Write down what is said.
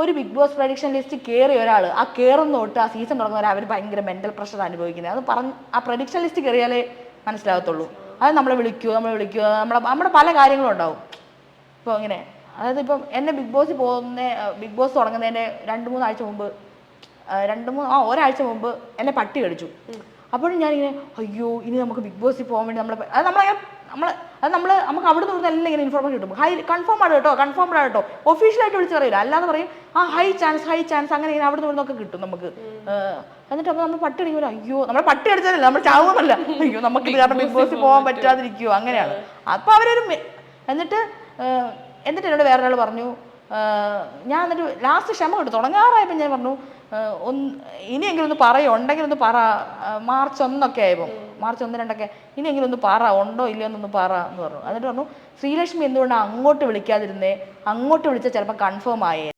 ഒരു big boss prediction list കയറിയ ഒരാൾ ആ കയറുന്ന തൊട്ട് ആ സീസൺ തുടങ്ങുന്നവരെ അവർ ഭയങ്കര മെന്റൽ പ്രഷർ അനുഭവിക്കുന്നത്. അത് പറഞ്ഞ് ആ പ്രഡിക്ഷൻ ലിസ്റ്റ് കയറിയാലേ മനസ്സിലാകത്തുള്ളൂ. അത് നമ്മളെ വിളിക്കുമോ നമ്മുടെ പല കാര്യങ്ങളും ഉണ്ടാവും. ഇപ്പോൾ അങ്ങനെ അതായത് ഇപ്പം എന്നെ ബിഗ് ബോസ് തുടങ്ങുന്നതിൻ്റെ 2-3 ആഴ്ച മുമ്പ് ഒരാഴ്ച മുമ്പ് എന്നെ പട്ടി കടിച്ചു. അപ്പോഴും ഞാനിങ്ങനെ അയ്യോ ഇനി നമുക്ക് ബിഗ് ബോസിൽ പോകാൻ വേണ്ടി നമുക്ക് അവിടെ നിന്ന് എല്ലാം ഇങ്ങനെ ഇൻഫോർമേഷൻ കിട്ടും. കൺഫേം ആണ് കേട്ടോ ഒഫീഷ്യലായിട്ട് വിളിച്ച് പറയില്ല, അല്ലാതെ പറയും ഹൈ ചാൻസ് അങ്ങനെ ഇങ്ങനെ അവിടെ നിന്നൊക്കെ കിട്ടും നമുക്ക്. എന്നിട്ട് അപ്പോൾ നമ്മൾ പട്ടി അടിക്കുമ്പോൾ അയ്യോ നമ്മൾ പട്ടി അടിച്ചാലല്ല നമ്മൾ ചാവുമല്ല, അയ്യോ നമുക്ക് ഇത് കാരണം ബിഗ് ബോസിൽ പോകാൻ പറ്റാതിരിക്കുമോ അങ്ങനെയാണ്. അപ്പോൾ അവരൊരു എന്നിട്ട് എന്നോട് വേറൊരാൾ പറഞ്ഞു, ഞാൻ എന്നിട്ട് ലാസ്റ്റ് ക്ഷമ കിട്ടും തുടങ്ങാറായപ്പോൾ ഞാൻ പറഞ്ഞു ഇനിയെങ്കിലും ഒന്ന് പറയോ ഉണ്ടെങ്കിൽ ഒന്ന് പറ, മാർച്ച് 1 ആയപ്പോൾ മാർച്ച് 1-2 ഇനിയെങ്കിലും ഒന്ന് പറ ഉണ്ടോ ഇല്ലയോ എന്നൊന്ന് പറ എന്ന് പറഞ്ഞു. എന്നിട്ട് പറഞ്ഞു ശ്രീലക്ഷ്മി എന്തുകൊണ്ടാണ് അങ്ങോട്ട് വിളിക്കാതിരുന്നേ, അങ്ങോട്ട് വിളിച്ചാൽ ചിലപ്പോൾ കൺഫേം ആയേ.